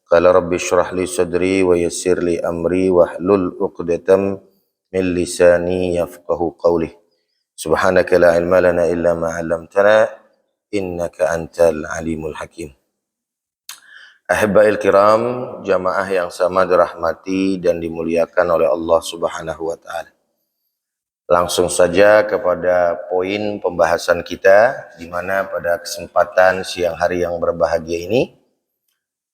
Qala rabbi shrah li sadri wa yassir li amri wahlul 'uqdatam min lisani yafqahu qawli. Subhanaka la ilma lana illa ma 'allamtana innaka antal alimul hakim. Ahibba'il kiram, jamaah yang sama dirahmati dan dimuliakan oleh Allah Subhanahu wa taala. Langsung saja kepada poin pembahasan kita, di mana pada kesempatan siang hari yang berbahagia ini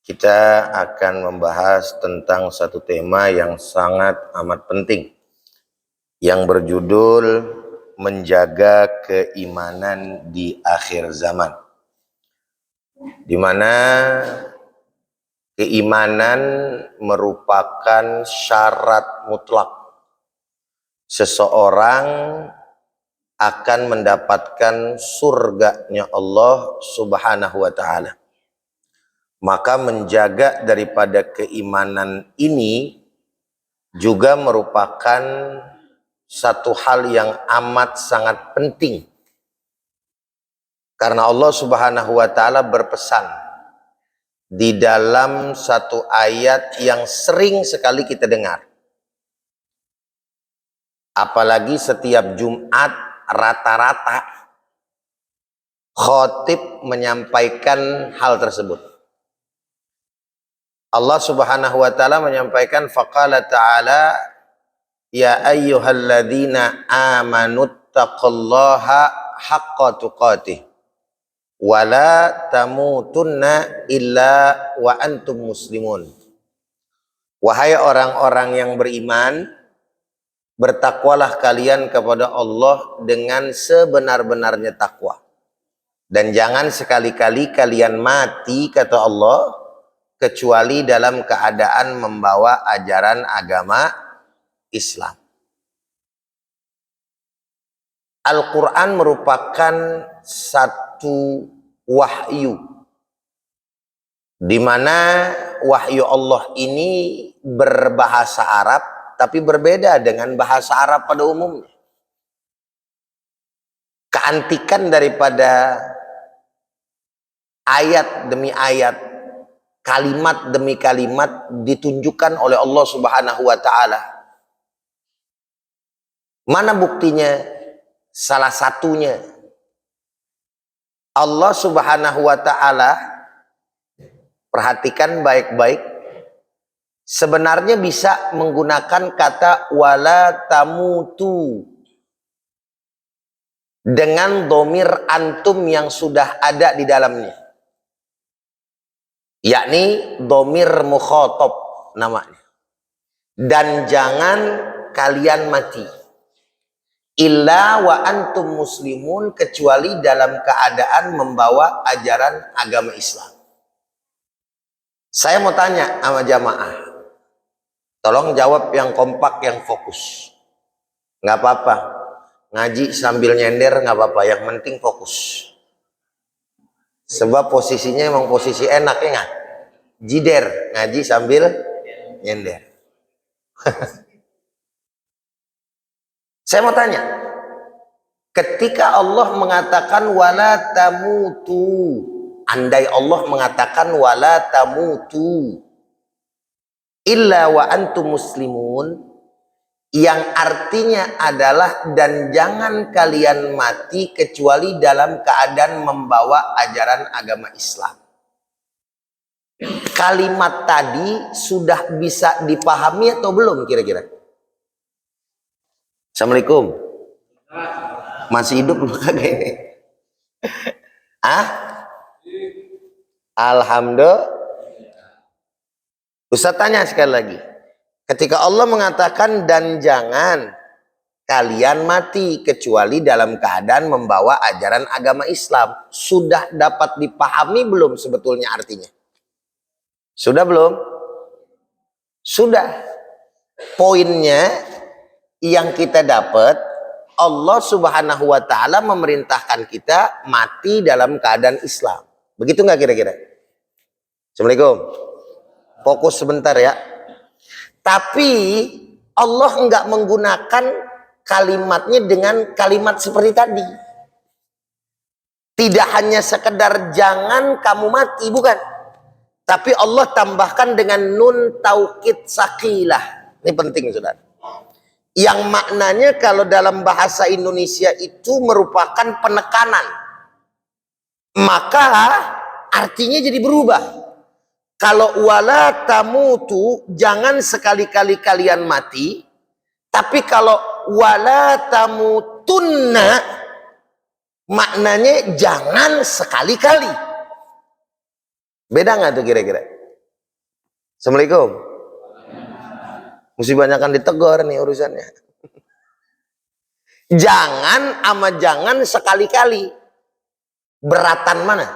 kita akan membahas tentang satu tema yang sangat amat penting yang berjudul menjaga keimanan di akhir zaman, di mana keimanan merupakan syarat mutlak seseorang akan mendapatkan surganya Allah Subhanahu wa taala. Maka menjaga daripada keimanan ini juga merupakan satu hal yang amat sangat penting. Karena Allah Subhanahu wa taala berpesan di dalam satu ayat yang sering sekali kita dengar. Apalagi setiap Jumat rata-rata khotib menyampaikan hal tersebut. Allah Subhanahu wa taala menyampaikan faqala ta'ala ya ayyuhalladzina amanuttaqullaha haqqa tuqatih wa la tamutunna illa wa antum muslimun. Wahai orang-orang yang beriman, bertakwalah kalian kepada Allah dengan sebenar-benarnya takwa. Dan jangan sekali-kali kalian mati, kata Allah, kecuali dalam keadaan membawa ajaran agama Islam. Al-Quran merupakan satu wahyu, di mana wahyu Allah ini berbahasa Arab, tapi berbeda dengan bahasa Arab pada umumnya. Keantikan daripada ayat demi ayat, kalimat demi kalimat ditunjukkan oleh Allah Subhanahu wa taala. Mana buktinya? Salah satunya Allah Subhanahu wa taala, perhatikan baik-baik, sebenarnya bisa menggunakan kata wala tamutu dengan domir antum yang sudah ada di dalamnya, yakni domir mukhatab namanya. Dan jangan kalian mati illa wa antum muslimun, kecuali dalam keadaan membawa ajaran agama Islam. Saya mau tanya sama jamaah, tolong jawab yang kompak, yang fokus. Nggak apa-apa, ngaji sambil nyender nggak apa-apa, yang penting fokus. Sebab posisinya emang posisi enak, ya nggak? Jider, ngaji sambil nyender. Saya mau tanya, ketika Allah mengatakan wala tamutu, andai Allah mengatakan wala tamutu illa wa antum muslimun, yang artinya adalah dan jangan kalian mati kecuali dalam keadaan membawa ajaran agama Islam. Kalimat tadi sudah bisa dipahami atau belum kira-kira? Assalamualaikum. Masih hidup lu kagak ini? Alhamdulillah. Ustaz tanya sekali lagi, ketika Allah mengatakan dan jangan kalian mati kecuali dalam keadaan membawa ajaran agama Islam, sudah dapat dipahami belum sebetulnya artinya? Sudah belum? Sudah. Poinnya yang kita dapat, Allah Subhanahu wa taala memerintahkan kita mati dalam keadaan Islam. Begitu nggak kira-kira? Assalamualaikum. Fokus sebentar ya. Tapi Allah enggak menggunakan kalimatnya dengan kalimat seperti tadi. Tidak hanya sekedar jangan kamu mati, bukan. Tapi Allah tambahkan dengan nun taukid sakilah. Ini penting, saudara. Yang maknanya kalau dalam bahasa Indonesia itu merupakan penekanan. Maka artinya jadi berubah. Kalau wala tamutu, jangan sekali-kali kalian mati. Tapi kalau wala tamutunna, maknanya jangan sekali-kali. Beda nggak tuh kira-kira? Assalamualaikum. Mesti banyakan ditegur nih urusannya. Jangan ama jangan sekali-kali. Beratan mana?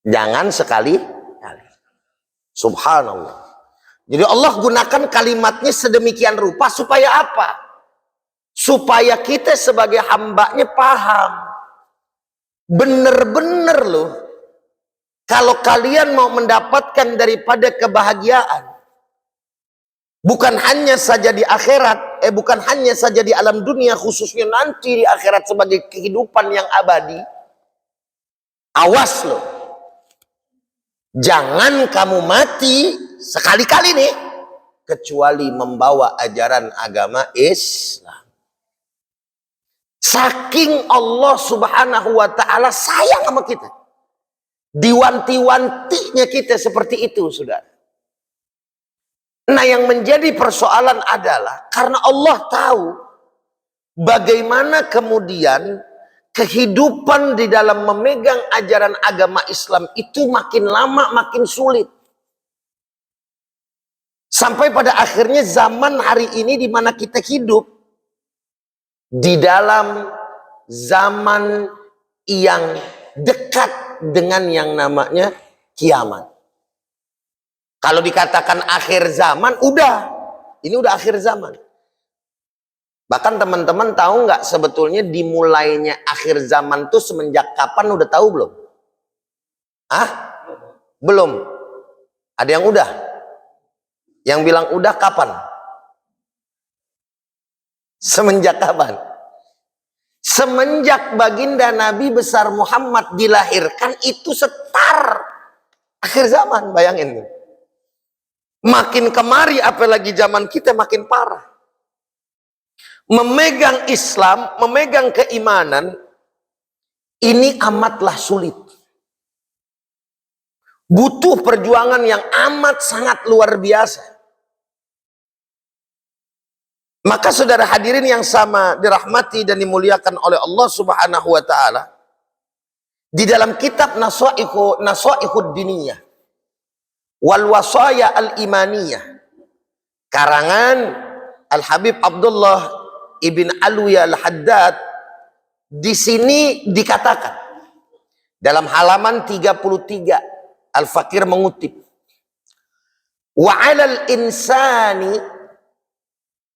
Jangan sekali-kali. Subhanallah. Jadi Allah gunakan kalimatnya sedemikian rupa supaya apa? Supaya kita sebagai hambanya paham. Bener-bener loh. Kalau kalian mau mendapatkan daripada kebahagiaan, bukan hanya saja di akhirat, bukan hanya saja di alam dunia, khususnya nanti di akhirat sebagai kehidupan yang abadi, awas loh. Jangan kamu mati sekali-kali nih, kecuali membawa ajaran agama Islam. Saking Allah subhanahu wa ta'ala sayang sama kita. Diwanti-wantinya kita seperti itu, saudara. Nah, yang menjadi persoalan adalah karena Allah tahu bagaimana kemudian kehidupan di dalam memegang ajaran agama Islam itu makin lama makin sulit. Sampai pada akhirnya zaman hari ini di mana kita hidup di dalam zaman yang dekat dengan yang namanya kiamat. Kalau dikatakan akhir zaman, ini udah akhir zaman. Bahkan teman-teman tahu nggak sebetulnya dimulainya akhir zaman tuh semenjak kapan, udah tahu belum? Belum. Ada yang udah? Yang bilang udah kapan? Semenjak kapan? Semenjak baginda Nabi besar Muhammad dilahirkan, itu setar akhir zaman, bayangin. Makin kemari apalagi zaman kita makin parah. Memegang Islam, memegang keimanan, ini amatlah sulit. Butuh perjuangan yang amat sangat luar biasa. Maka saudara hadirin yang sama dirahmati dan dimuliakan oleh Allah subhanahu wa ta'ala, di dalam kitab Nasaihud Diniyah wal Wasaya al-Imaniyah karangan Al-Habib Abdullah Ibn Alwiya Al-Haddad, di sini dikatakan dalam halaman 33, Al-Fakir mengutip, wa 'alal insani,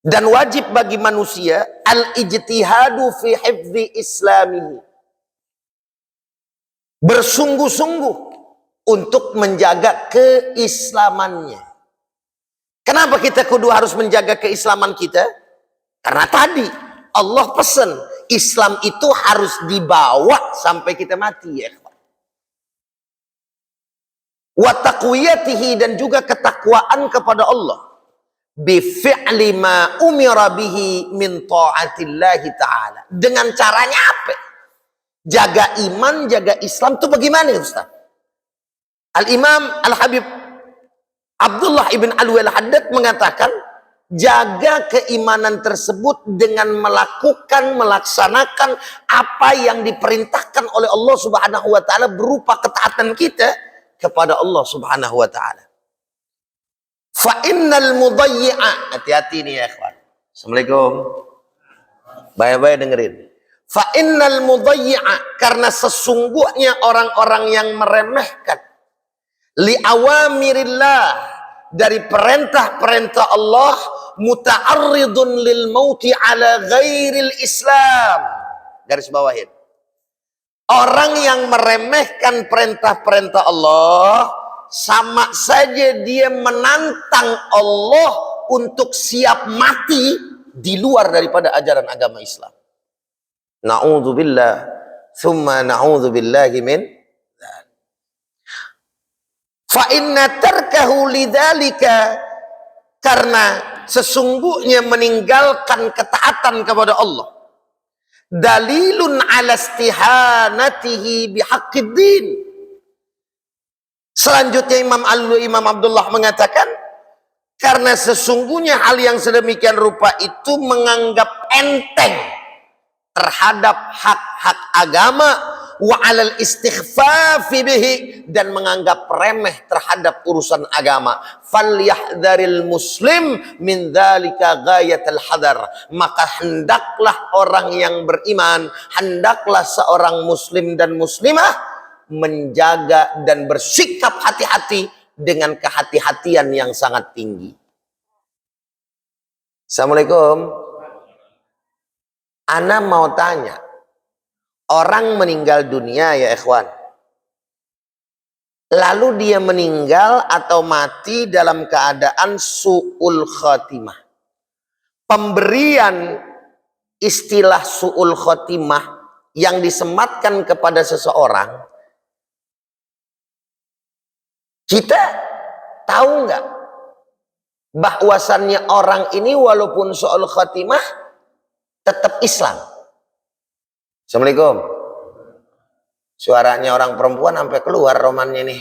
dan wajib bagi manusia, al-ijtihadu fi hifdzi islamihi, bersungguh-sungguh untuk menjaga keislamannya. Kenapa kita kudu harus menjaga keislaman kita? Karena tadi Allah pesan Islam itu harus dibawa sampai kita mati, ya. Wa taqwiyatihi, dan juga ketakwaan kepada Allah, bi fi'li ma umira bihi min ta'atillahi ta'ala. Dengan caranya apa? Jaga iman, jaga Islam itu bagaimana, Ustaz? Al-Imam Al-Habib Abdullah Ibn Alwi Al-Haddad mengatakan, jaga keimanan tersebut dengan melaksanakan apa yang diperintahkan oleh Allah subhanahu wa ta'ala berupa ketaatan kita kepada Allah subhanahu wa ta'ala. Fa innal mudayyi'a, hati-hati nih ya ikhwan. Assalamualaikum. Baik-baik dengerin. Fa innal mudayyi'a, karena sesungguhnya orang-orang yang meremehkan li awamirillah, dari perintah-perintah Allah, muta'arridun lil mauti ala ghairil Islam. Garis bawahin. Orang yang meremehkan perintah-perintah Allah, sama saja dia menantang Allah untuk siap mati di luar daripada ajaran agama Islam. Na'udzubillah, thumma na'udzubillahi min. Fa inna tarkahu lidzalika, karena sesungguhnya meninggalkan ketaatan kepada Allah dalilun ala istihanatihi bihaqqid din. Selanjutnya Imam Abdullah mengatakan, karena sesungguhnya hal yang sedemikian rupa itu menganggap enteng terhadap hak-hak agama, wa alal istighfafi bihi, dan menganggap remeh terhadap urusan agama. Falyahdharil muslim min dzalika ghayatul hadar. Maka hendaklah orang yang beriman, hendaklah seorang muslim dan muslimah menjaga dan bersikap hati-hati dengan kehati-hatian yang sangat tinggi. Assalamualaikum. Ana mau tanya, orang meninggal dunia ya ikhwan, lalu dia meninggal atau mati dalam keadaan su'ul khotimah. Pemberian istilah su'ul khotimah yang disematkan kepada seseorang, kita tahu nggak bahwasannya orang ini walaupun su'ul khotimah tetap Islam? Assalamualaikum. Suaranya orang perempuan sampai keluar romannya nih.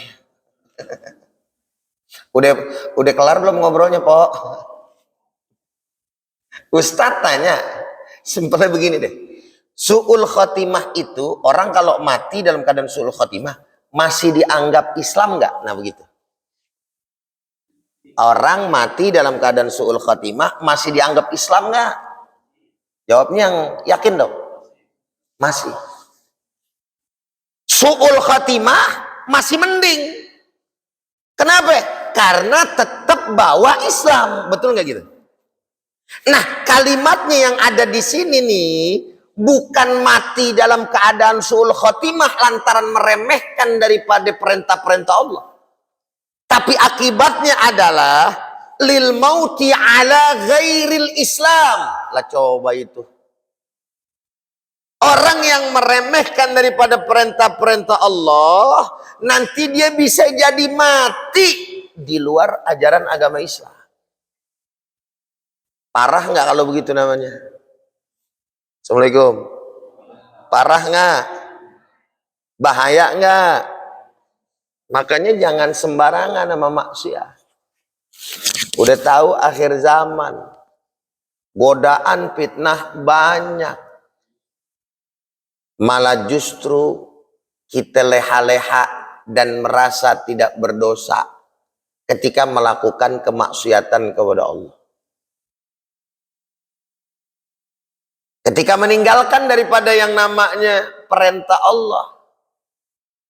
Udah kelar belum ngobrolnya, Pok? Ustadz tanya, simpelnya begini deh. Su'ul khotimah itu, orang kalau mati dalam keadaan su'ul khotimah masih dianggap Islam nggak? Nah begitu. Orang mati dalam keadaan su'ul khotimah masih dianggap Islam nggak? Jawabnya yang yakin dong. Masih. Su'ul khatimah masih mending. Kenapa? Karena tetap bawa Islam. Betul nggak gitu? Nah, kalimatnya yang ada di sini nih bukan mati dalam keadaan su'ul khatimah lantaran meremehkan daripada perintah-perintah Allah. Tapi akibatnya adalah lil mauti ala ghairil Islam. Lah coba itu. Orang yang meremehkan daripada perintah-perintah Allah, nanti dia bisa jadi mati di luar ajaran agama Islam. Parah nggak kalau begitu namanya? Assalamualaikum. Parah nggak? Bahaya nggak? Makanya jangan sembarangan sama maksiat. Udah tahu akhir zaman, godaan fitnah banyak. Malah justru kita leha-leha dan merasa tidak berdosa ketika melakukan kemaksiatan kepada Allah. Ketika meninggalkan daripada yang namanya perintah Allah,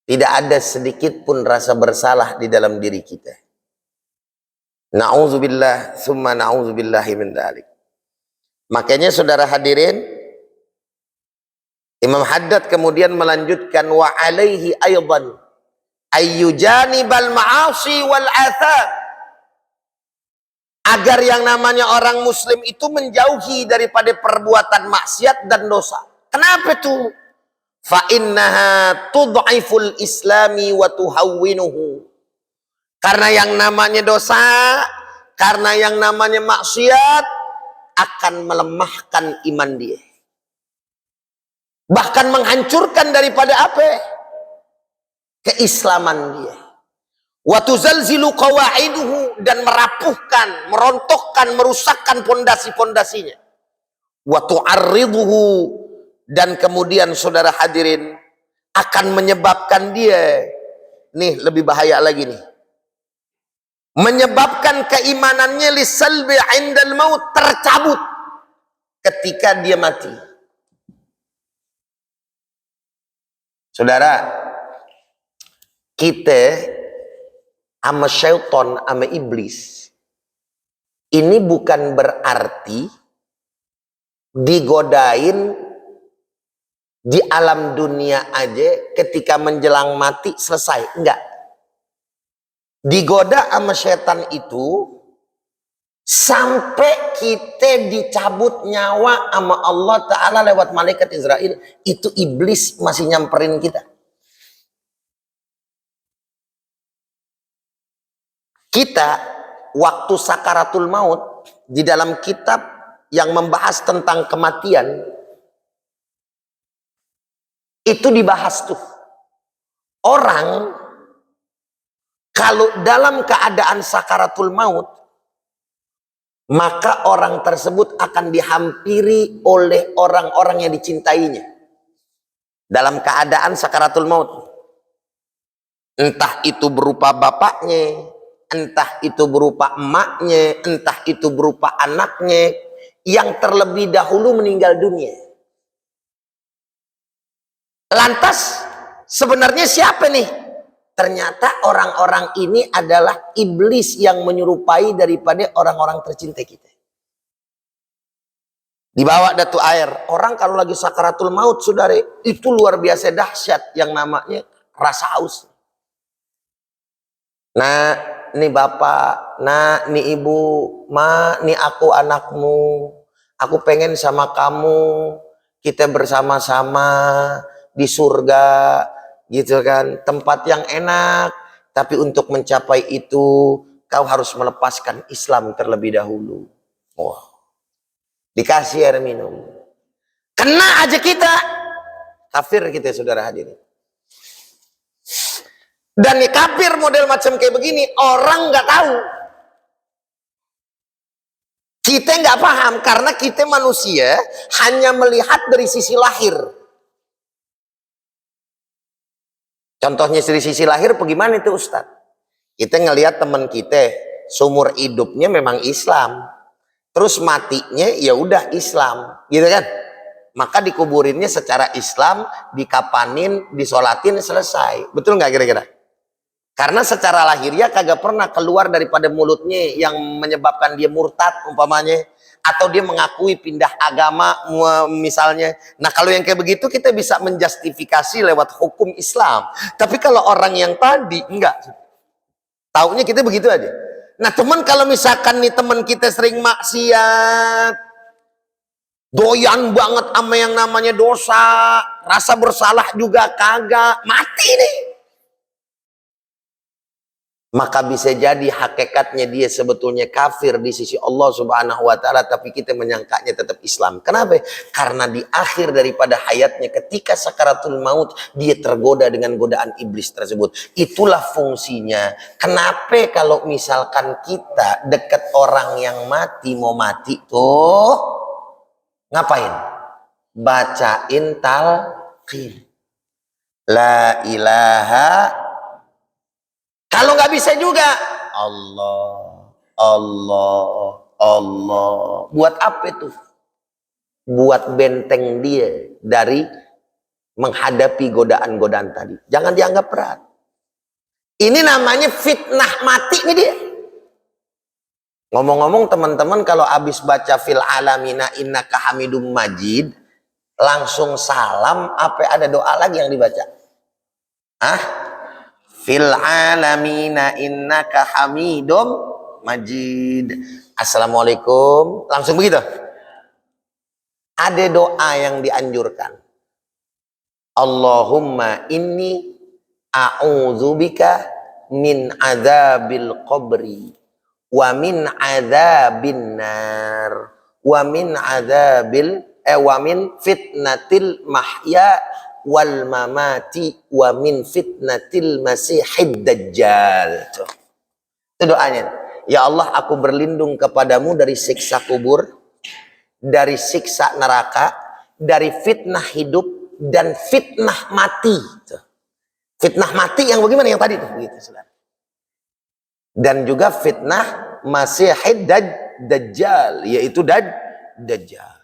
tidak ada sedikit pun rasa bersalah di dalam diri kita. Na'udzubillah summa na'udzubillahi min dzalik. Makanya saudara hadirin, Imam Haddad kemudian melanjutkan, wa alaihi aydan ayyujanibal ma'asi wal atham, agar yang namanya orang muslim itu menjauhi daripada perbuatan maksiat dan dosa. Kenapa tuh? Fa innaha tud'iful islami wa tuhawwinuhu. Karena yang namanya dosa, karena yang namanya maksiat akan melemahkan iman dia. Bahkan menghancurkan daripada apa? Keislaman dia. Wa tuzalzilu qawaiduhu, dan merapuhkan, merontokkan, merusakkan pondasi-pondasinya. Wa tu'arriduhu, dan kemudian saudara hadirin akan menyebabkan dia, nih lebih bahaya lagi nih, menyebabkan keimanannya lisalbi indal maut, tercabut ketika dia mati. Saudara, kita sama syaitan, sama iblis, ini bukan berarti digodain di alam dunia aja ketika menjelang mati selesai. Enggak. Digoda sama syaitan itu sampai kita dicabut nyawa sama Allah Ta'ala lewat malaikat Israel. Itu iblis masih nyamperin kita. Kita waktu sakaratul maut di dalam kitab yang membahas tentang kematian itu dibahas tuh. Orang kalau dalam keadaan sakaratul maut, maka orang tersebut akan dihampiri oleh orang-orang yang dicintainya. Dalam keadaan sakaratul maut. Entah itu berupa bapaknya, entah itu berupa emaknya, entah itu berupa anaknya, yang terlebih dahulu meninggal dunia. Lantas, sebenarnya siapa nih? Ternyata orang-orang ini adalah iblis yang menyerupai daripada orang-orang tercinta kita. Dibawa datu air. Orang kalau lagi sakaratul maut, saudara, itu luar biasa dahsyat yang namanya rasa haus. Nah, nih bapak, nah, nih ibu, ma, nih aku anakmu. Aku pengen sama kamu, kita bersama-sama di surga. Gitu kan, tempat yang enak, tapi untuk mencapai itu kau harus melepaskan Islam terlebih dahulu. Wah, dikasih air minum, kena aja kita, kafir kita, saudara hadirin. Dan nih kafir model macam kayak begini orang nggak tahu, kita nggak paham karena kita manusia hanya melihat dari sisi lahir. Contohnya dari sisi lahir bagaimana itu Ustadz? Kita ngelihat teman kita seumur hidupnya memang Islam, terus matinya ya udah Islam, gitu kan? Maka dikuburinnya secara Islam, dikapanin, disolatin, selesai. Betul nggak kira-kira? Karena secara lahiriah kagak pernah keluar daripada mulutnya yang menyebabkan dia murtad umpamanya, atau dia mengakui pindah agama misalnya. Nah kalau yang kayak begitu kita bisa menjustifikasi lewat hukum Islam. Tapi kalau orang yang tadi enggak, taunya kita begitu aja. Nah teman, kalau misalkan nih teman kita sering maksiat, doyan banget sama yang namanya dosa, rasa bersalah juga kagak, mati nih. Maka bisa jadi hakikatnya dia sebetulnya kafir di sisi Allah Subhanahu wa Ta'ala, tapi kita menyangkanya tetap Islam. Kenapa? Karena di akhir daripada hayatnya, ketika sakaratul maut, dia tergoda dengan godaan iblis tersebut. Itulah fungsinya. Kenapa kalau misalkan kita dekat orang yang mati, mau mati tuh, ngapain? Bacain talqin. La ilaha. Kalau nggak bisa juga, Allah, Allah, Allah. Buat apa itu? Buat benteng dia dari menghadapi godaan-godaan tadi. Jangan dianggap berat. Ini namanya fitnah mati nih dia. Ngomong-ngomong teman-teman, kalau habis baca fil alamina innaka hamidum majid, langsung salam, apa ada doa lagi yang dibaca? Hah? Fil alamina innaka hamidum majid. Assalamualaikum. Langsung begitu. Ada doa yang dianjurkan. Allahumma inni a'udzubika min adzabil qabri wa min adzabin nar wa min fitnatil mahya wal mamati wa min fitnatil masihid dajjal. Itu doanya. Ya Allah, aku berlindung kepadamu dari siksa kubur, dari siksa neraka, dari fitnah hidup dan fitnah mati. Fitnah mati yang bagaimana yang tadi itu begitu, saudara. Dan juga fitnah masihid dajjal, yaitu dajjal.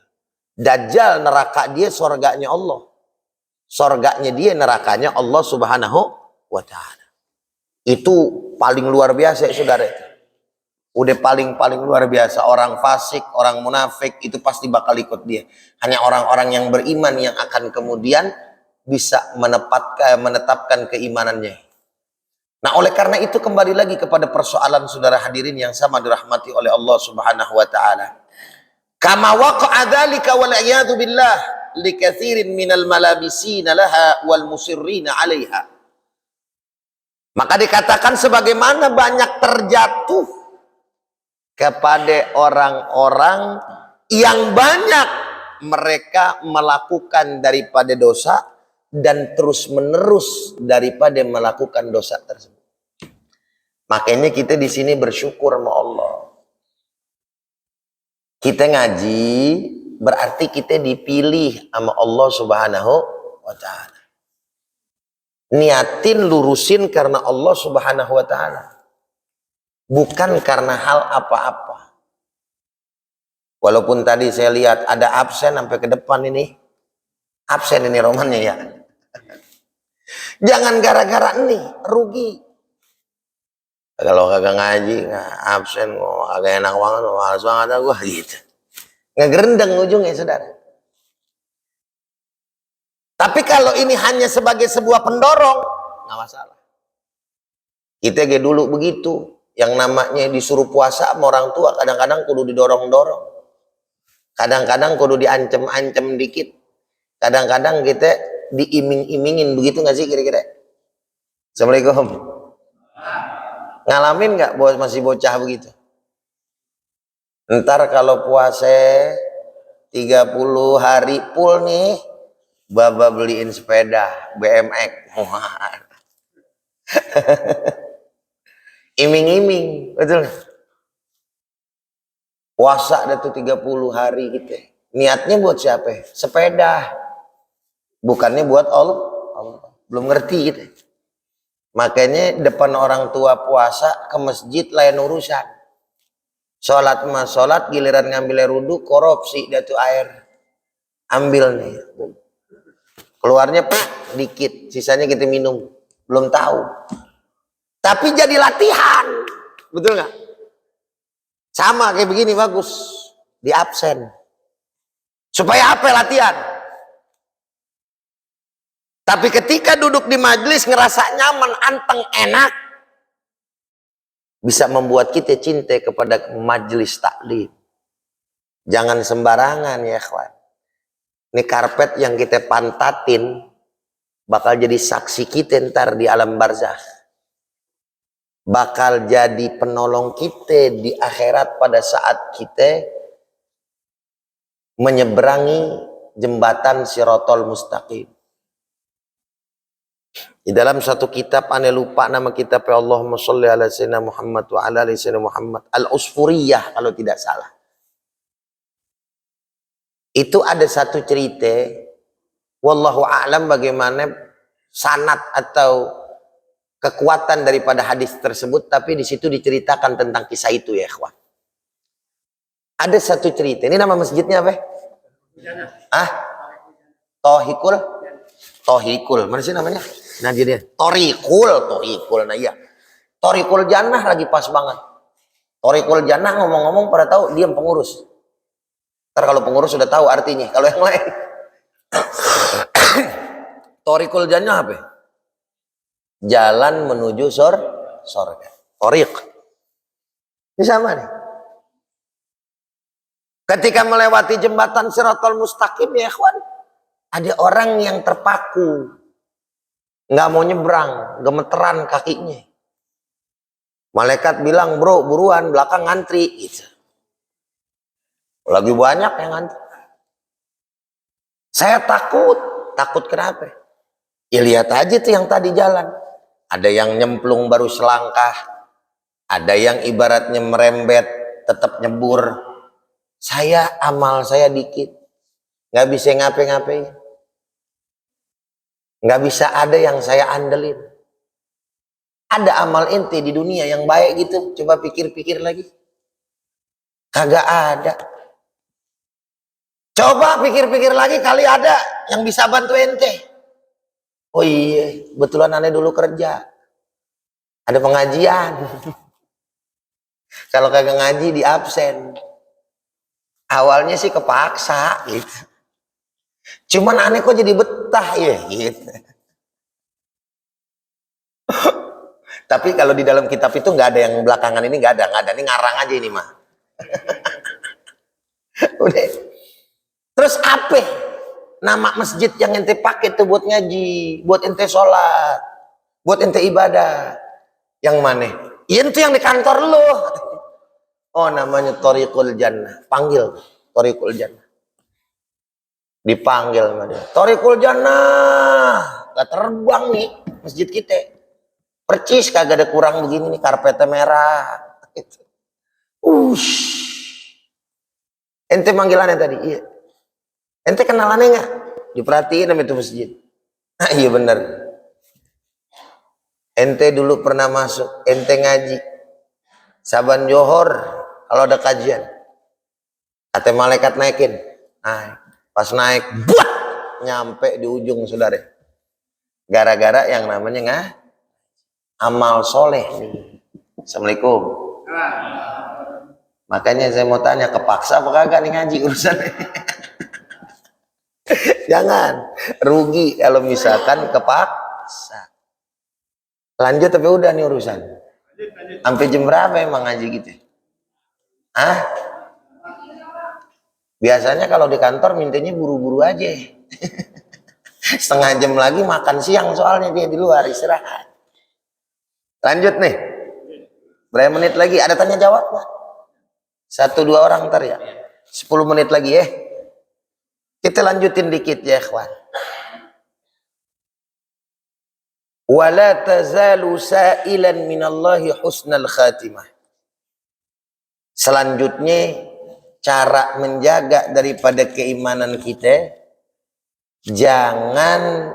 Dajjal neraka dia, surganya Allah. Surganya dia, nerakanya Allah Subhanahu wa Ta'ala. Itu paling luar biasa, saudara. Udah paling luar biasa. Orang fasik, orang munafik itu pasti bakal ikut dia. Hanya orang-orang yang beriman yang akan kemudian bisa menetapkan keimanannya. Nah, oleh karena itu kembali lagi kepada persoalan saudara hadirin yang sama dirahmati oleh Allah Subhanahu wa Ta'ala. Kama waqa'a dzalika wal iyadu billah likatsirin minal malabisina laha wal musirrina 'alaiha. Maka dikatakan sebagaimana banyak terjatuh kepada orang-orang yang banyak mereka melakukan daripada dosa dan terus menerus daripada melakukan dosa tersebut. Makanya kita di sini bersyukur sama Allah. Kita ngaji berarti kita dipilih sama Allah Subhanahu wa Ta'ala. Niatin lurusin karena Allah Subhanahu wa Ta'ala, bukan karena hal apa-apa. Walaupun tadi saya lihat ada absen sampai ke depan ini. Absen ini romannya ya. Jangan gara-gara ini rugi. Kalau kagak ngaji, absen, agak enak banget, males banget gue gitu. Ngegerendeng ujungnya, saudara. Tapi kalau ini hanya sebagai sebuah pendorong, nggak masalah. Kita kayak dulu begitu, yang namanya disuruh puasa sama orang tua, kadang-kadang kudu didorong-dorong. Kadang-kadang kudu diancem-ancem dikit. Kadang-kadang kita diiming-imingin, begitu nggak sih kira-kira? Assalamualaikum. Ngalamin nggak masih bocah begitu? Ntar kalau puasa 30 hari full nih, baba beliin sepeda BMX. Iming-iming, betul. Puasa ada tuh 30 hari gitu. Niatnya buat siapa? Sepeda. Bukannya buat Allah. Belum ngerti gitu. Makanya depan orang tua puasa ke masjid lain urusan. Sholat mas sholat, giliran ngambil air wudhu, korupsi dah tuh air. Ambil nih. Keluarnya dikit, sisanya kita minum. Belum tahu. Tapi jadi latihan. Betul nggak? Sama kayak begini bagus. Di absen. Supaya apa latihan? Tapi ketika duduk di majelis ngerasa nyaman, anteng, enak, bisa membuat kita cinta kepada majelis taklim. Jangan sembarangan ya kawan. Ini karpet yang kita pantatin bakal jadi saksi kita ntar di alam barzakh. Bakal jadi penolong kita di akhirat pada saat kita menyeberangi jembatan Siratal Mustaqim. Di dalam satu kitab, aneh lupa nama kitabnya, Allahumma sholli ala sayyidina Muhammad wa ala ali sayyidina Muhammad, Al-Usfuriyah kalau tidak salah. Itu ada satu cerita, wallahu a'lam bagaimana sanad atau kekuatan daripada hadis tersebut, tapi di situ diceritakan tentang kisah itu ya ikhwan. Ada satu cerita, ini nama masjidnya apa? Tohikul, mana sih namanya? Nah dia Torikul, nah iya. Torikul Jannah lagi pas banget. Torikul Jannah ngomong-ngomong pada tahu dia pengurus. Ntar kalau pengurus sudah tahu artinya. Kalau yang lain, Torikul Jannah apa? Jalan menuju surga. Torik. Ini sama nih. Ketika melewati jembatan Siratal Mustaqim ya ikhwan, ada orang yang terpaku, nggak mau nyebrang, gemeteran kakinya. Malaikat bilang, bro buruan belakang ngantri gitu. Lagi banyak yang ngantri. Saya takut kenapa? Ya lihat aja tuh yang tadi jalan. Ada yang nyemplung baru selangkah, ada yang ibaratnya merembet tetap nyebur. Amal saya dikit, nggak bisa ngapain. Nggak bisa ada yang saya andelin. Ada amal ente di dunia yang baik gitu? Coba pikir-pikir lagi. Kagak ada. Coba pikir-pikir lagi kali ada yang bisa bantu ente. Oh iya, betulan aneh dulu kerja. Ada pengajian. Kalau kagak ngaji di absen. Awalnya sih kepaksa gitu. Cuman aneh kok jadi betah ya gitu. Tapi kalau di dalam kitab itu nggak ada yang belakangan ini, nggak ada. Ini ngarang aja ini mah. Udah. Terus apa nama masjid yang ente pakai tuh buat ngaji, buat ente sholat, buat ente ibadah? Yang mana? Iya itu yang di kantor lo. Oh namanya Thoriqul Jannah. Panggil Thoriqul Jannah. Dipanggil sama dia. Thoriqul Jannah. Gak terbang nih masjid kita. Percis kagak ada kurang begini nih, karpetnya merah. Ente manggilannya tadi? Iya. Ente kenalannya nggak? Diperhatiin sama itu masjid. Nah, iya bener. Ente dulu pernah masuk, ente ngaji. Saban Johor kalau ada kajian. Kata malaikat naikin. Naik. Pas naik, buat nyampe di ujung saudara. Gara-gara yang namanya nggak amal soleh nih. Assalamualaikum. Makanya saya mau tanya, kepaksa apa kagak nih ngaji urusannya? Jangan rugi kalau misalkan kepaksa. Lanjut tapi udah nih urusan. Sampai jam berapa emang ngaji gitu? Biasanya kalau di kantor mintanya buru-buru aja. Setengah jam lagi makan siang soalnya dia di luar istirahat. Lanjut nih. Berapa menit lagi? Ada tanya jawab nggak? 1-2 orang ntar ya. 10 menit lagi ya. Kita lanjutin dikit ya ikhwan. Wala tazalu sa'ilan minallahi husnal khatimah. Selanjutnya cara menjaga daripada keimanan kita, jangan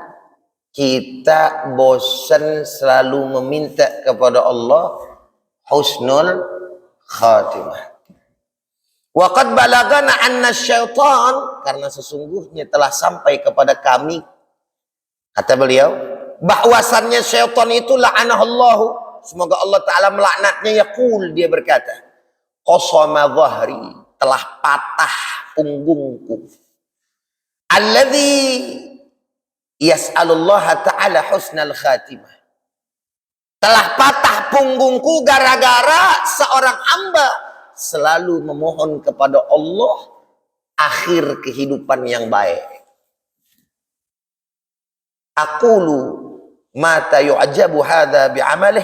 kita bosan selalu meminta kepada Allah husnul khatimah. Waqad balagana anna syaitan, karena sesungguhnya telah sampai kepada kami, kata beliau, bahwasannya syaitan itu la'anahallahu, semoga Allah Ta'ala melaknatnya, yaqul, dia berkata, qasama dhahri, telah patah punggungku, alladhi yas'alullaha ta'ala husnal khatimah, telah patah punggungku gara-gara seorang hamba selalu memohon kepada Allah akhir kehidupan yang baik. Aqulu mata yu'ajabu hadha bi'amalih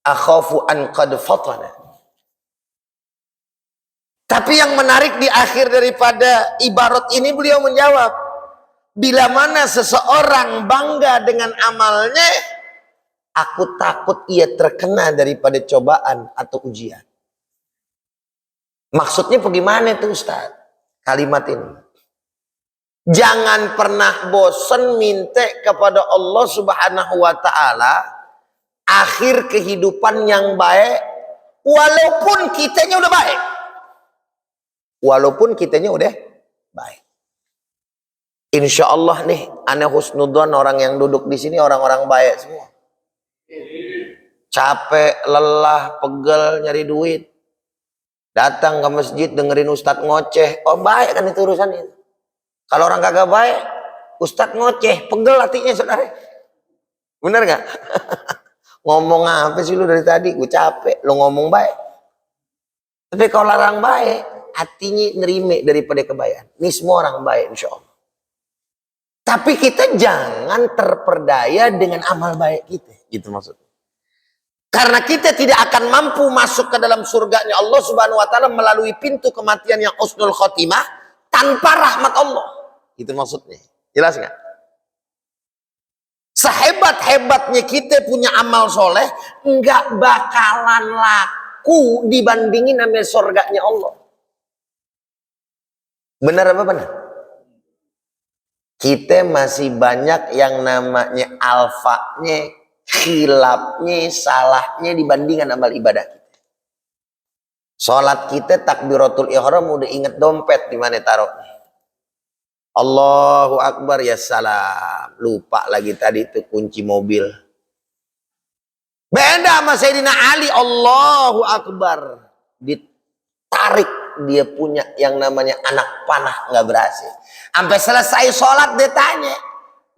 akhafu an qad fatana. Tapi yang menarik di akhir daripada ibarat ini, beliau menjawab, bila mana seseorang bangga dengan amalnya, aku takut ia terkena daripada cobaan atau ujian. Maksudnya bagaimana itu Ustaz? Kalimat ini. Jangan pernah bosan minta kepada Allah Subhanahu wa Ta'ala akhir kehidupan yang baik, walaupun kitanya udah baik. Walaupun kitanya udah baik. Insya Allah nih, ana husnudzon orang yang duduk di sini orang-orang baik semua. Capek, lelah, pegel nyari duit, datang ke masjid dengerin ustadz ngoceh, oh baik kan itu urusan itu. Kalau orang kagak baik, ustadz ngoceh, pegel hatinya saudara. Bener gak? Ngomong apa sih lu dari tadi? Gue capek, lu ngomong baik. Tapi kalau orang baik, hatinya nerime daripada kebaikan. Ini semua orang baik insya Allah. Tapi kita jangan terperdaya dengan amal baik kita, gitu maksudnya. Karena kita tidak akan mampu masuk ke dalam surganya Allah Subhanahu wa Ta'ala melalui pintu kematian yang husnul khotimah tanpa rahmat Allah. Itu maksudnya. Jelas nggak? Sehebat-hebatnya kita punya amal soleh, nggak bakalan laku dibandingin sama surganya Allah. Benar apa benar? Kita masih banyak yang namanya alfanya, khilafnya, salahnya dibandingkan amal ibadah kita. Sholat kita takbiratul ihram udah inget dompet di mana taruhnya. Allahu Akbar ya salam, lupa lagi tadi itu kunci mobil. Beda sama Sayyidina Ali, Allahu Akbar ditarik, dia punya yang namanya anak panah nggak berhasil. Sampai selesai sholat dia tanya,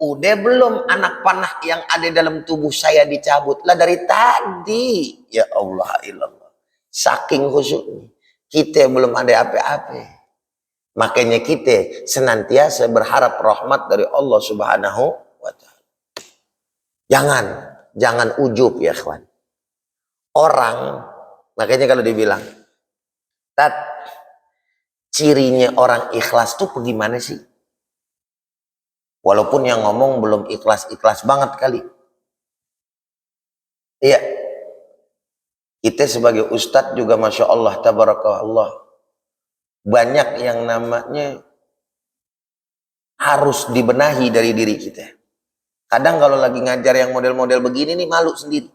udah belum anak panah yang ada dalam tubuh saya dicabut? Lah dari tadi. Ya Allah ilallah. Saking khusyuknya. Kita belum ada apa-apa. Makanya kita senantiasa berharap rahmat dari Allah Subhanahu wa Ta'ala. Jangan ujub ya kawan. Orang, makanya kalau dibilang, Tat, cirinya orang ikhlas tuh bagaimana sih? Walaupun yang ngomong belum ikhlas-ikhlas banget kali. Iya, kita sebagai ustadz juga Masya Allah, tabarakallah, banyak yang namanya harus dibenahi dari diri kita. Kadang kalau lagi ngajar yang model-model begini nih malu sendiri.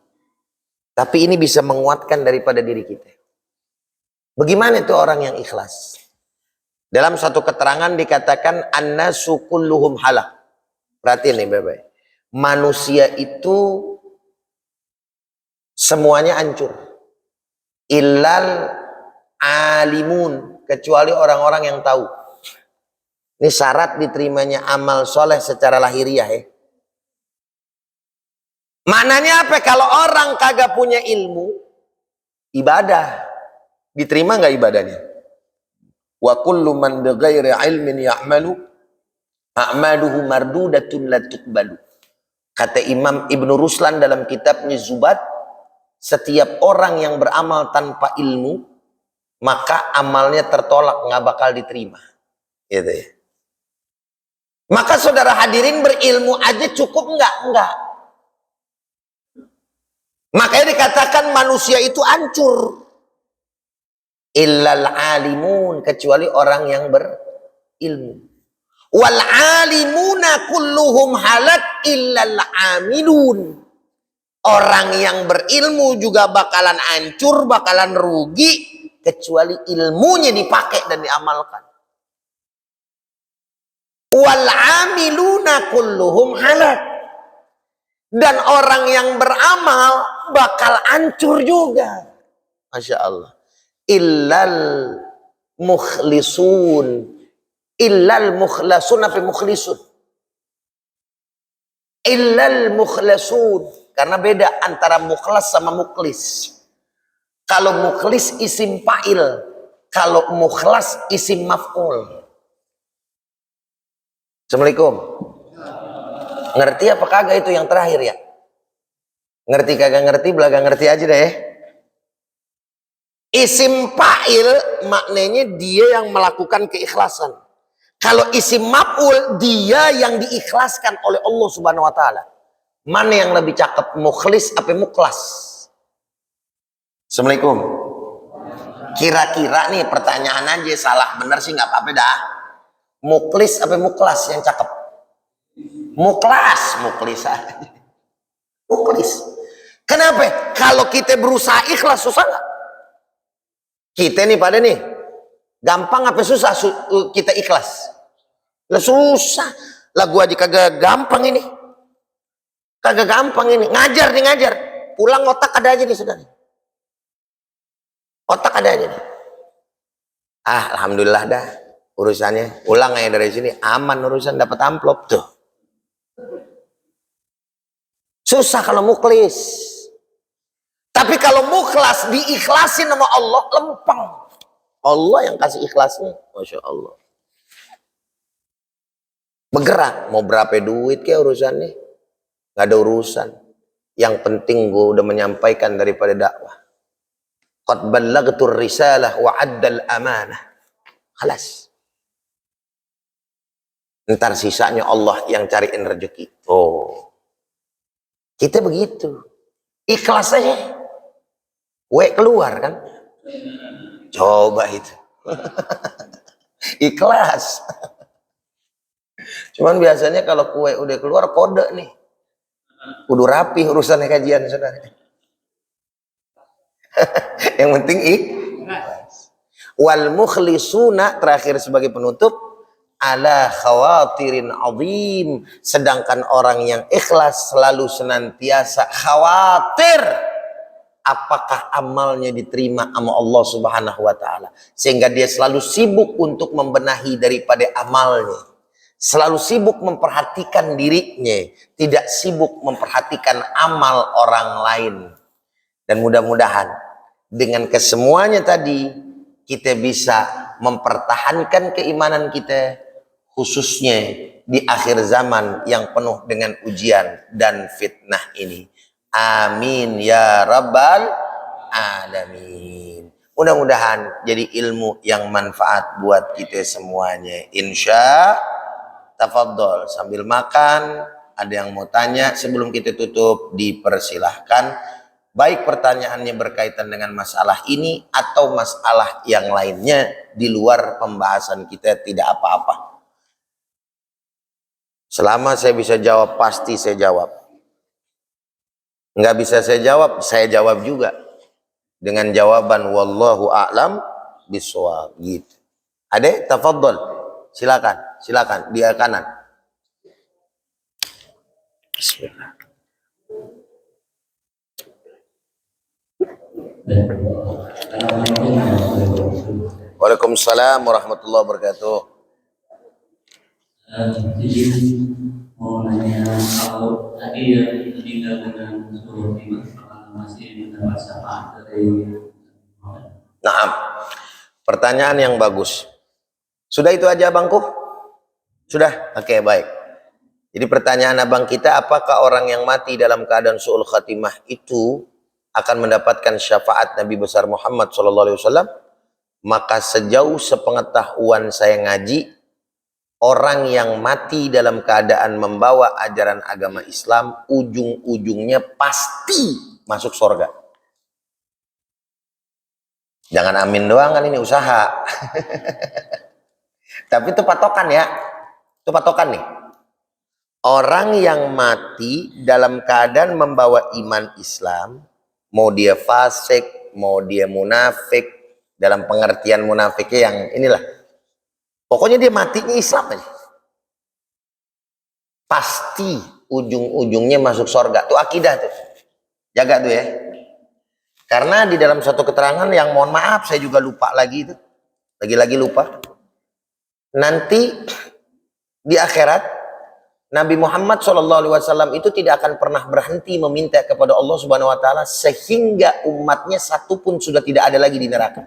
Tapi ini bisa menguatkan daripada diri kita. Bagaimana itu orang yang ikhlas? Dalam satu keterangan dikatakan annasu kulluhum halak. Perhatiin nih baik-baik. Manusia itu semuanya hancur. Illal alimun, kecuali orang-orang yang tahu. Ini syarat diterimanya amal soleh secara lahiriah ya. Maknanya apa? Kalau orang kagak punya ilmu, ibadah diterima nggak ibadahnya? Wa kullu man bighairi ilmin ya'malu a'maluhu mardudatun la tuqbalu. Kata Imam Ibnu Ruslan dalam kitabnya Zubat, setiap orang yang beramal tanpa ilmu, maka amalnya tertolak, nggak bakal diterima. Gitu ya. Maka saudara hadirin, berilmu aja cukup nggak? Enggak. Makanya dikatakan manusia itu hancur. Illal alimun, kecuali orang yang berilmu. Wal alimuna kulluhum halak illal amilun. Orang yang berilmu juga bakalan hancur, bakalan rugi, kecuali ilmunya dipakai dan diamalkan. Wal amiluna kulluhum halak. Dan orang yang beramal bakal hancur juga. Masya Allah. Illal mukhlisun. Illal mukhlasun apa mukhlisun? Illal mukhlasun. Karena beda antara mukhlas sama mukhlis. Kalau mukhlis isim fa'il. Kalau mukhlas isim maf'ul. Assalamualaikum. Ngerti apa kagak itu yang terakhir ya? Ngerti kagak ngerti, belaga ngerti aja deh. Isim fa'il maknanya dia yang melakukan keikhlasan. Kalau isim maf'ul, dia yang diikhlaskan oleh Allah Subhanahu wa taala. Mana yang lebih cakep, mukhlis apa mukhlas? Assalamualaikum. Kira-kira nih pertanyaan aja, salah bener sih nggak apa-apa dah. Mukhlis apa mukhlas yang cakep? Mukhlas, mukhlis aja. Mukhlis. Kenapa? Kalau kita berusaha ikhlas susah nggak? Kita nih pada nih, gampang apa susah kita ikhlas? Lah susah. Lah gua aja kagak gampang ini. Kagak gampang ini. Ngajar nih ngajar. Pulang otak ada aja nih saudara. Otak ada aja nih. Alhamdulillah dah urusannya. Pulang aja dari sini aman urusan, dapat amplop tuh. Susah kalau mukhlis. Tapi kalau mukhlas diikhlasin sama Allah, lempeng. Allah yang kasih ikhlasnya. Masya Allah. Bergerak. Mau berapa duit kayak urusannya. Gak ada urusan. Yang penting gue udah menyampaikan daripada dakwah. Qad ballagtur risalah wa addal amanah. Khalas. Ntar sisanya Allah yang cariin rezeki. Oh. Kita begitu. Ikhlas aja. Keluar kan. Coba itu. Ikhlas. Cuman biasanya kalau kue udah keluar kode nih. Kudu rapi urusan kajian saudara. Yang penting ikhlas. Wal mukhlisuna, terakhir sebagai penutup, ala khawatirin azim, sedangkan orang yang ikhlas selalu senantiasa khawatir apakah amalnya diterima sama Allah Subhanahu wa taala, sehingga dia selalu sibuk untuk membenahi daripada amalnya, selalu sibuk memperhatikan dirinya, tidak sibuk memperhatikan amal orang lain. Dan mudah-mudahan dengan kesemuanya tadi kita bisa mempertahankan keimanan kita, khususnya di akhir zaman yang penuh dengan ujian dan fitnah ini. Amin ya rabbal alamin. Mudah-mudahan jadi ilmu yang manfaat buat kita semuanya. Insya tafadhol sambil makan. Ada yang mau tanya sebelum kita tutup, dipersilahkan. Baik pertanyaannya berkaitan dengan masalah ini atau masalah yang lainnya di luar pembahasan kita, tidak apa-apa. Selama saya bisa jawab, pasti saya jawab. Nggak bisa saya jawab juga. Dengan jawaban wallahu a'lam bishawab gitu. Ade, tafadhol. Silakan dia kanan. Bismillah. Waalaikumsalam warahmatullahi wabarakatuh. Jadi mau nanya kalau tadi yang meninggal dengan suruh timah masih mendapat syafaat dari. Nah, pertanyaan yang bagus. Sudah itu aja abangku? Sudah? Oke, baik. Jadi pertanyaan abang kita, apakah orang yang mati dalam keadaan su'ul khatimah itu akan mendapatkan syafaat Nabi besar Muhammad SAW? Maka sejauh sepengetahuan saya ngaji, orang yang mati dalam keadaan membawa ajaran agama Islam, ujung-ujungnya pasti masuk surga. Jangan amin doang, kan ini usaha. Tapi itu patokan ya. Itu patokan nih. Orang yang mati dalam keadaan membawa iman Islam, mau dia fasik, mau dia munafik, dalam pengertian munafiknya yang inilah. Pokoknya dia matinya Islam aja. Pasti ujung-ujungnya masuk surga. Itu akidah tuh. Jaga tuh ya. Karena di dalam suatu keterangan yang mohon maaf saya juga lupa lagi itu. Lagi-lagi lupa. Nanti di akhirat Nabi Muhammad SAW itu tidak akan pernah berhenti meminta kepada Allah Subhanahu Wa Taala sehingga umatnya satu pun sudah tidak ada lagi di neraka.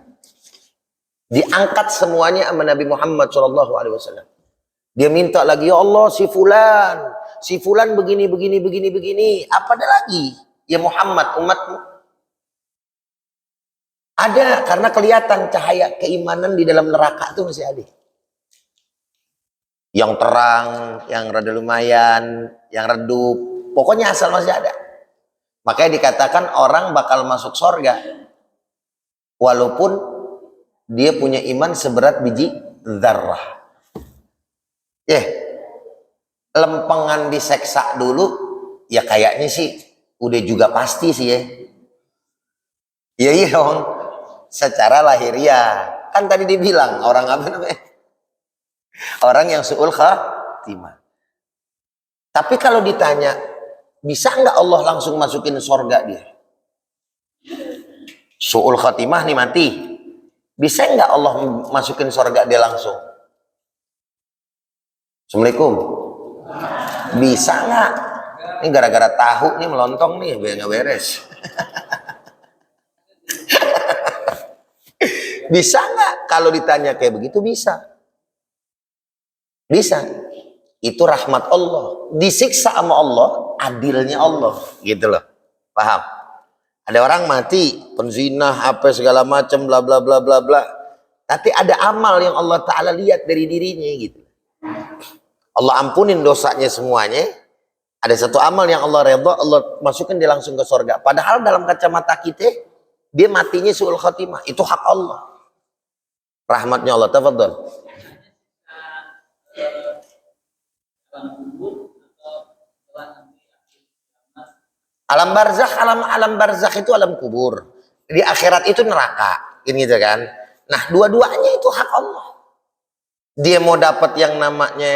Diangkat semuanya sama Nabi Muhammad SAW. Dia minta lagi, ya Allah si fulan begini. Apa ada lagi? Ya Muhammad umatmu. Ada, karena kelihatan cahaya keimanan di dalam neraka itu masih ada. Yang terang, yang rada lumayan, yang redup, pokoknya asal masih ada. Makanya dikatakan orang bakal masuk surga walaupun dia punya iman seberat biji dzarrah. Lempengan diseksa dulu, ya kayaknya sih udah juga pasti sih ya. Iya dong. Secara lahiriah kan tadi dibilang orang apa namanya, orang yang su'ul khatimah. Tapi kalau ditanya bisa nggak Allah langsung masukin surga dia, su'ul khatimah nih mati, bisa nggak Allah masukin surga dia langsung? Assalamualaikum. Bisa nggak? Ini gara-gara tahu nih melontong nih biar nggak beres. Bisa nggak? Kalau ditanya kayak begitu bisa. Bisa. Itu rahmat Allah. Disiksa sama Allah, adilnya Allah. Gitu loh. Paham? Ada orang mati, penzina, apa segala macam, bla bla bla bla bla. Tapi ada amal yang Allah Ta'ala lihat dari dirinya gitu. Allah ampunin dosanya semuanya. Ada satu amal yang Allah redha, Allah masukin dia langsung ke surga. Padahal dalam kacamata kita, dia matinya su'ul khatimah. Itu hak Allah. Rahmatnya Allah. Tafadhol. Alam barzakh, alam barzakh itu alam kubur. Di akhirat itu neraka, ini gitu kan. Nah, dua-duanya itu hak Allah. Dia mau dapat yang namanya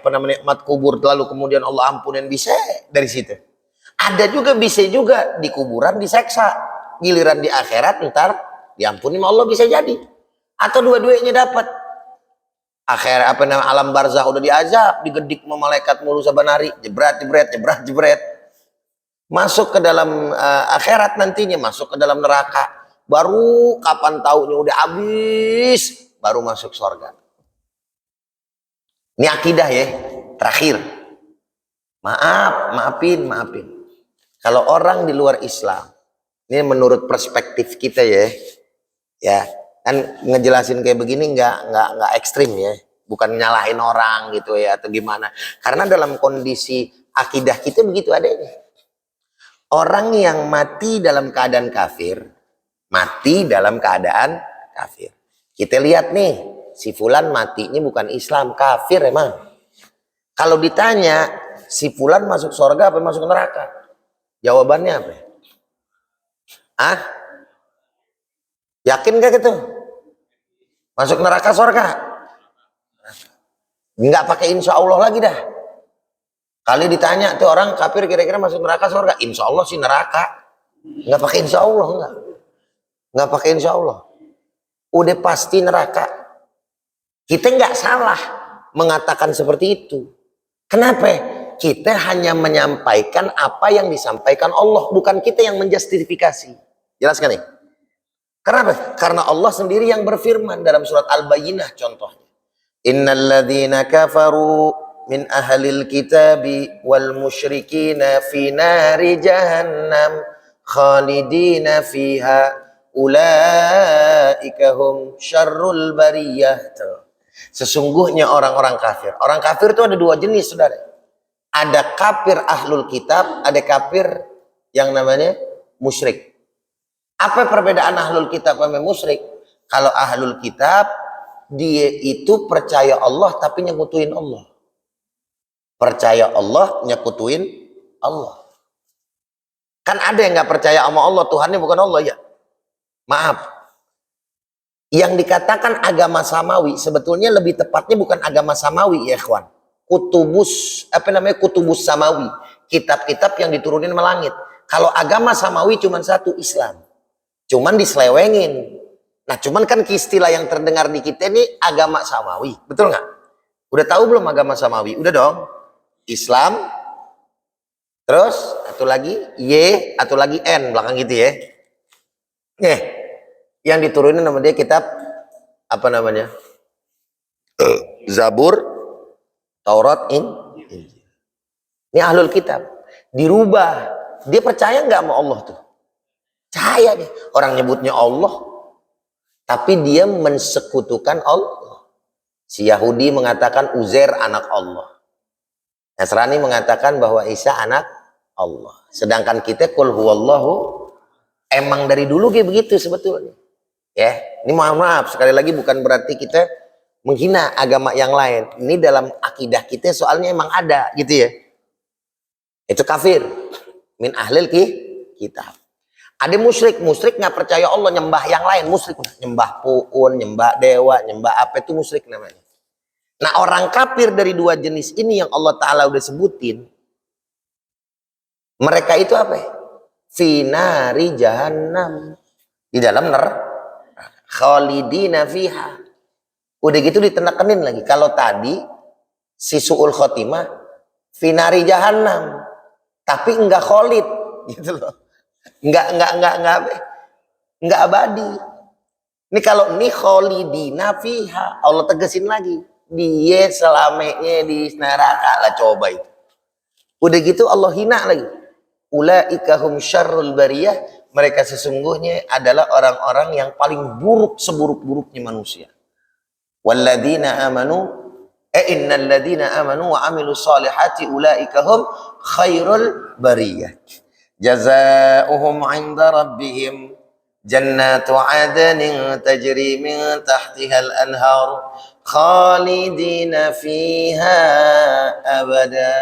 nikmat kubur lalu kemudian Allah ampunin, bisa dari situ. Ada juga bisa juga di kuburan diseksa, giliran di akhirat ntar diampuni Allah, bisa jadi. Atau dua-duanya dapat. Alam barzakh udah diazab, digedik sama malaikat mulu sabanari, jebret. Masuk ke dalam akhirat nantinya, masuk ke dalam neraka. Baru kapan taunya udah habis, baru masuk surga. Ini akidah ya. Terakhir. Maafin. Kalau orang di luar Islam Ini menurut perspektif kita ya. Ya, kan ngejelasin kayak begini nggak ekstrim ya. Bukan nyalahin orang gitu ya atau gimana. Karena dalam kondisi akidah kita begitu adanya. Orang yang mati dalam keadaan kafir, mati dalam keadaan kafir. Kita lihat nih, si fulan matinya bukan Islam, kafir emang. Kalau ditanya, si fulan masuk surga apa masuk neraka? Jawabannya apa? Ah? Yakin gak gitu? Masuk neraka surga? Nggak pakai insya Allah lagi dah. Kali ditanya tuh orang kafir kira-kira masuk neraka surga? Insya Allah sih neraka. Nggak pakai insya Allah, nggak pakai insya Allah. Udah pasti neraka. Kita nggak salah mengatakan seperti itu. Kenapa? Kita hanya menyampaikan apa yang disampaikan Allah, bukan kita yang menjustifikasi. Jelas kan nih? Kenapa? Karena Allah sendiri yang berfirman dalam surat Al-Bayyinah contohnya. Innal ladzina kafaru min ahlil kitabi wal musyrikina fi nari jahannam khalidina fiha ulaika hum syarrul bariyah. Sesungguhnya orang-orang kafir. Orang kafir itu ada dua jenis, saudara. Ada kafir ahlul kitab, ada kafir yang namanya musyrik. Apa perbedaan ahlul kitab sama musyrik? Kalau ahlul kitab, dia itu percaya Allah tapi nyekutuin Allah. Percaya Allah, nyekutuin Allah. Kan ada yang nggak percaya sama Allah, Tuhannya bukan Allah ya. Maaf. Yang dikatakan agama samawi sebetulnya lebih tepatnya bukan agama samawi ya ikhwan. Kutubus samawi, kitab-kitab yang diturunin melangit. Kalau agama samawi cuma satu, Islam. Cuman diselewengin. Nah, cuman kan istilah yang terdengar di kita ini agama samawi, betul nggak? Udah tahu belum agama samawi? Udah dong. Islam, terus atau lagi Y, atau lagi N belakang gitu ya. Nih, yang diturunin nama dia kitab apa namanya? Zabur, Taurat, Injil. Ini ahlul kitab. Dirubah. Dia percaya nggak sama Allah tuh? Percaya deh. Orang nyebutnya Allah, tapi dia mensekutukan Allah. Si Yahudi mengatakan Uzair anak Allah. Nasrani mengatakan bahwa Isa anak Allah. Sedangkan kita kul huwallahu, emang dari dulu kayak begitu sebetulnya. Ya, ini mohon maaf sekali lagi bukan berarti kita menghina agama yang lain. Ini dalam akidah kita soalnya emang ada gitu ya. Itu kafir min ahlil kitab. Ada musyrik nggak percaya Allah, nyembah yang lain, musyrik, nyembah puun, nyembah dewa, nyembah apa, itu musyrik namanya. Nah, orang kafir dari dua jenis ini yang Allah Ta'ala udah sebutin, mereka itu apa? Finari jahannam, di dalam neraka, khalidina fiha. Udah gitu ditenekenin lagi. Kalau tadi si su'ul khotimah finari jahannam, tapi enggak khalid gitu loh. Enggak abadi. Ini kalau ini khalidina fiha, Allah tegesin lagi. Dia selamanya di neraka lah, coba itu. Udah gitu Allah hina lagi. Ulaika hum syarrul bariyah, mereka sesungguhnya adalah orang-orang yang paling buruk seburuk-buruknya manusia. Walladzina amanu innal ladzina amanu wa amilus solihati ulaika hum khairul bariyah. Jazaohum 'inda rabbihim jannatu 'adnin tajri min tahtihal anhar khalidina fiha abada.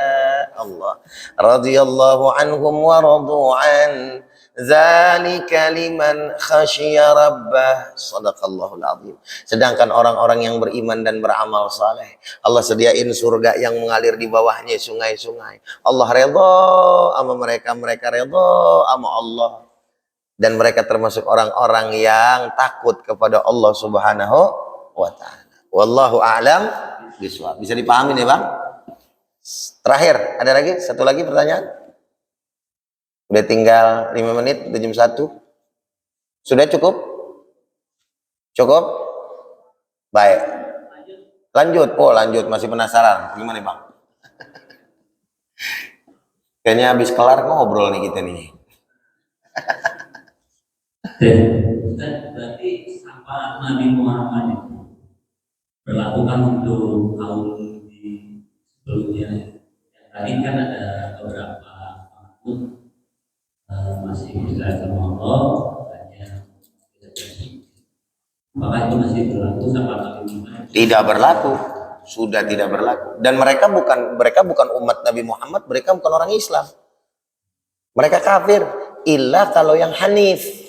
Allah radhiyallahu anhum wa radu an dzalika liman khasyiya rabbah. Shadaqallahul azim. Sedangkan orang-orang yang beriman dan beramal saleh, Allah sediain surga yang mengalir di bawahnya sungai-sungai. Allah redha sama mereka, mereka redha sama Allah. Dan mereka termasuk orang-orang yang takut kepada Allah Subhanahu wa taala. Wallahu a'lam bishawab. Bisa dipahami nih, Bang? Terakhir, ada lagi? Satu lagi pertanyaan? Udah tinggal 5 menit, udah jam 1. Sudah cukup? Cukup? Baik. Lanjut. Oh, lanjut. Masih penasaran. Gimana, Bang? Kayaknya habis kelar ngobrol nih kita nih. Ustaz, berarti syafaat Nabi Muhammad itu berlakukan untuk kaum di sebelumnya. Yang tadi kan ada beberapa pengaku masih bisa sama Allah, hanya tidak bersih. Apakah itu masih berlaku syafaat Nabi Muhammad? Tidak berlaku, sudah tidak berlaku. Dan mereka bukan umat Nabi Muhammad, mereka bukan orang Islam. Mereka kafir, illa kalau yang Hanif.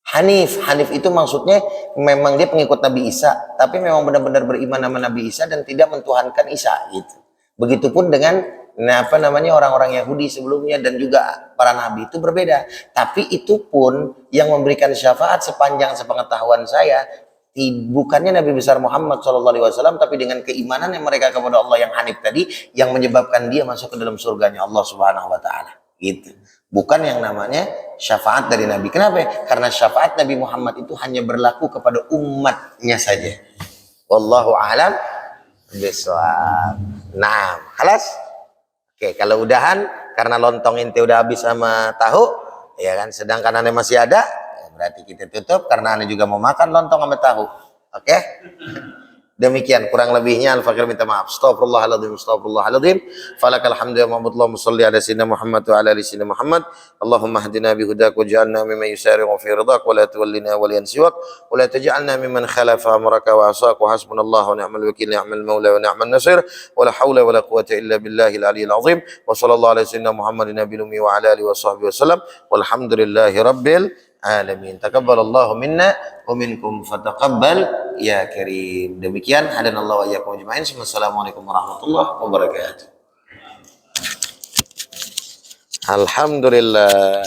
Hanif itu maksudnya memang dia pengikut Nabi Isa, tapi memang benar-benar beriman nama Nabi Isa dan tidak mentuhankan Isa gitu. Begitupun dengan orang-orang Yahudi sebelumnya dan juga para nabi itu berbeda. Tapi itu pun yang memberikan syafaat sepanjang sepengetahuan saya bukannya Nabi besar Muhammad SAW, tapi dengan keimanan yang mereka kepada Allah yang Hanif tadi yang menyebabkan dia masuk ke dalam surganya Allah Subhanahu wa taala. Gitu. Bukan yang namanya syafaat dari Nabi. Kenapa? Karena syafaat Nabi Muhammad itu hanya berlaku kepada umatnya saja. Wallahu a'lam bishawab. Nah, halas. Oke, kalau udahan karena lontong inti udah habis sama tahu, ya kan. Sedangkan ane masih ada, ya berarti kita tutup karena ane juga mau makan lontong sama tahu. Oke? Demikian kurang lebihnya Al-Fakir minta maaf. Astagfirullahaladzim. Falakal hamdu ya Muhammad. Allahumma salli ala sayyidina Muhammad wa ala ali sayyidina Muhammad. Allahumma hadina bihudak waj'alna mimman yusari'u fi ridak wa la tuwallina waliyan siwak wa la taj'alna mimman khalafa amraka wa asak wa hasbunallahu wa ni'mal wakil ni'mal maula wa ni'mal nasir wa la hawla wa la quwwata illa billahil aliyyil azim wa sallallahu ala sayyidina Muhammadin nabiyil ummi wa ala alihi wa sahbihi wasallam walhamdulillahi rabbil alamin. Taqabbalallahu minna wa minkum fataqabbal ya karim. Demikian hadanallahu wa iyyakum ajmain. Wassalamualaikum warahmatullahi wabarakatuh. Alhamdulillah.